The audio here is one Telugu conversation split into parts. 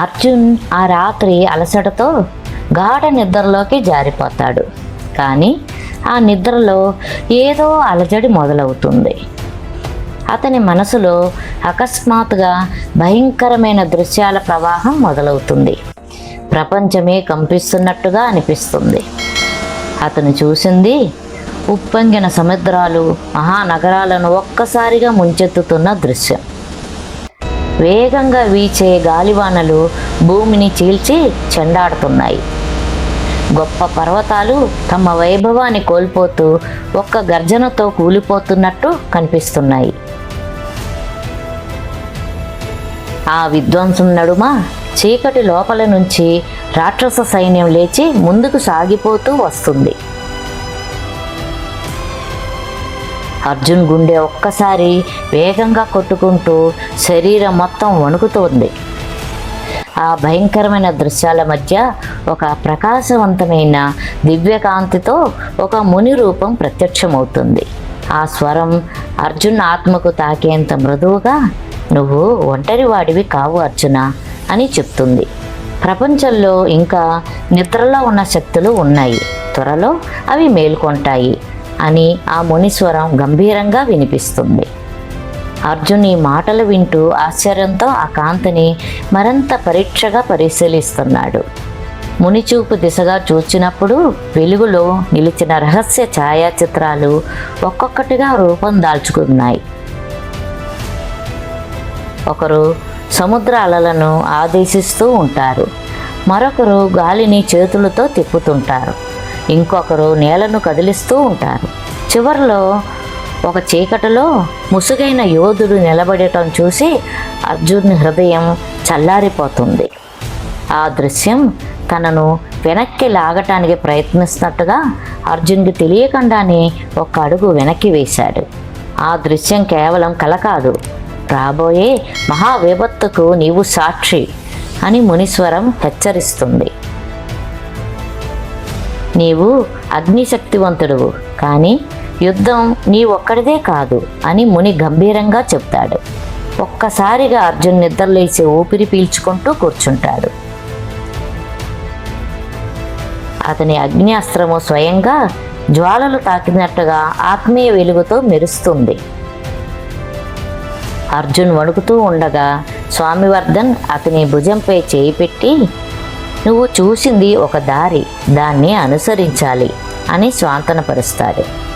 అర్జున్ ఆ రాత్రి అలసటతో గాఢ నిద్రలోకి జారిపోతాడు. కానీ ఆ నిద్రలో ఏదో అలజడి మొదలవుతుంది. అతని మనసులో అకస్మాత్తుగా భయంకరమైన దృశ్యాల ప్రవాహం మొదలవుతుంది. ప్రపంచమే కంపిస్తున్నట్టుగా అనిపిస్తుంది. అతను చూసింది ఉప్పొంగిన సముద్రాలు, మహానగరాలను ఒక్కసారిగా ముంచెత్తుతున్న దృశ్యం. వేగంగా వీచే గాలివానలు భూమిని చీల్చి చెండాడుతున్నాయి. గొప్ప పర్వతాలు తమ వైభవాన్ని కోల్పోతూ ఒక్క గర్జనతో కూలిపోతున్నట్టు కనిపిస్తున్నాయి. ఆ విధ్వంసం నడుమ చీకటి లోపల నుంచి రాక్షస సైన్యం లేచి ముందుకు సాగిపోతూ వస్తుంది. అర్జున్ గుండె ఒక్కసారి వేగంగా కొట్టుకుంటూ శరీరం మొత్తం వణుకుతోంది. ఆ భయంకరమైన దృశ్యాల మధ్య ఒక ప్రకాశవంతమైన దివ్యకాంతితో ఒక ముని రూపం ప్రత్యక్షమవుతుంది. ఆ స్వరం అర్జున్ ఆత్మకు తాకేంత మృదువుగా, "నువ్వు ఒంటరి వాడివి కావు అర్జున" అని చెప్తుంది. ప్రపంచంలో ఇంకా నిద్రలో ఉన్న శక్తులు ఉన్నాయి, త్వరలో అవి మేల్కొంటాయి అని ఆ మునీశ్వరం గంభీరంగా వినిపిస్తుంది. అర్జున్ ఈ మాటలు వింటూ ఆశ్చర్యంతో ఆ కాంతిని మరింత పరీక్షగా పరిశీలిస్తున్నాడు. మునిచూపు దిశగా చూచినప్పుడు వెలుగులో నిలిచిన రహస్య ఛాయాచిత్రాలు ఒక్కొక్కటిగా రూపం దాల్చుకున్నాయి. ఒకరు సముద్ర అలలను ఆదేశిస్తూ ఉంటారు, మరొకరు గాలిని చేతులతో తిప్పుతుంటారు, ఇంకొకరు నేలను కదిలిస్తూ ఉంటారు. చివరిలో ఒక చీకటిలో ముసుగైన యోధుడు నిలబడటం చూసి అర్జున్ హృదయం చల్లారిపోతుంది. ఆ దృశ్యం తనను వెనక్కి లాగటానికి ప్రయత్నిస్తున్నట్టుగా అర్జున్కి తెలియకుండానే ఒక అడుగు వెనక్కి వేశాడు. ఆ దృశ్యం కేవలం కల కాదు, రాబోయే మహావిపత్తుకు నీవు సాక్షి అని మునీశ్వరం హెచ్చరిస్తుంది. నీవు అగ్నిశక్తివంతుడువు, కానీ యుద్ధం నీ ఒక్కడిదే కాదు అని ముని గంభీరంగా చెప్తాడు. ఒక్కసారిగా అర్జున్ నిద్రలేసి ఊపిరి పీల్చుకుంటూ కూర్చుంటాడు. అతని అగ్ని అస్త్రము స్వయంగా జ్వాలలు తాకినట్టుగా ఆత్మీయ వెలుగుతో మెరుస్తుంది. అర్జున్ వణుకుతూ ఉండగా స్వామివర్ధన్ అతని భుజంపై చేయి పెట్టి, "నువ్వు చూసింది ఒక దారి, దాన్ని అనుసరించాలి" అని స్వాంతనపరుస్తాడు.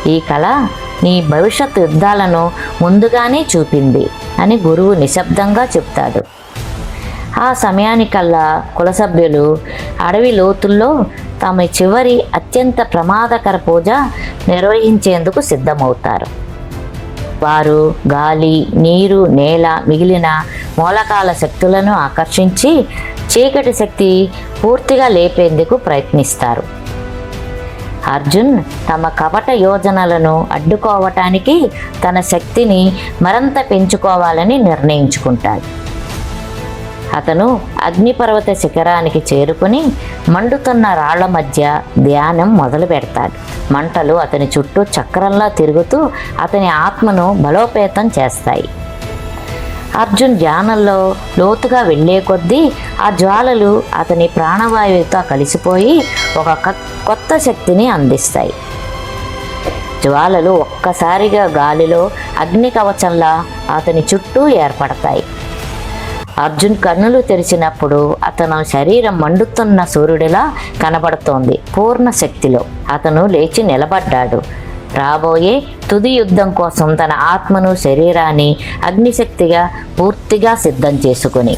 ఈ కళ నీ భవిష్యత్ యుద్ధాలను ముందుగానే చూపింది అని గురువు నిశ్శబ్దంగా చెప్తాడు. ఆ సమయానికల్లా కులసభ్యులు అడవి లోతుల్లో తమ చివరి అత్యంత ప్రమాదకర పూజ నిర్వహించేందుకు సిద్ధమవుతారు. వారు గాలి, నీరు, నేల, మిగిలిన మూలకాల శక్తులను ఆకర్షించి చీకటి శక్తి పూర్తిగా లేపేందుకు ప్రయత్నిస్తారు. అర్జున్ తమ కపట యోజనలను అడ్డుకోవటానికి తన శక్తిని మరింత పెంచుకోవాలని నిర్ణయించుకుంటాడు. అతను అగ్నిపర్వత శిఖరానికి చేరుకుని మండుతున్న రాళ్ల మధ్య ధ్యానం మొదలు పెడతాడు. మంటలు అతని చుట్టూ చక్రంలా తిరుగుతూ అతని ఆత్మను బలోపేతం చేస్తాయి. అర్జున్ ధ్యానంలో లోతుగా వెళ్ళే కొద్దీ ఆ జ్వాలలు అతని ప్రాణవాయువుతో కలిసిపోయి ఒక కొత్త శక్తిని అందిస్తాయి. జ్వాలలు ఒక్కసారిగా గాలిలో అగ్ని కవచంలా అతని చుట్టూ ఏర్పడతాయి. అర్జున్ కన్నులు తెరిచినప్పుడు అతను శరీరం మండుతున్న సూర్యుడిలా కనబడుతోంది. పూర్ణ శక్తిలో అతను లేచి నిలబడ్డాడు. రాబోయే తుది యుద్ధం కోసం తన ఆత్మను, శరీరాన్ని అగ్నిశక్తిగా పూర్తిగా సిద్ధం చేసుకుని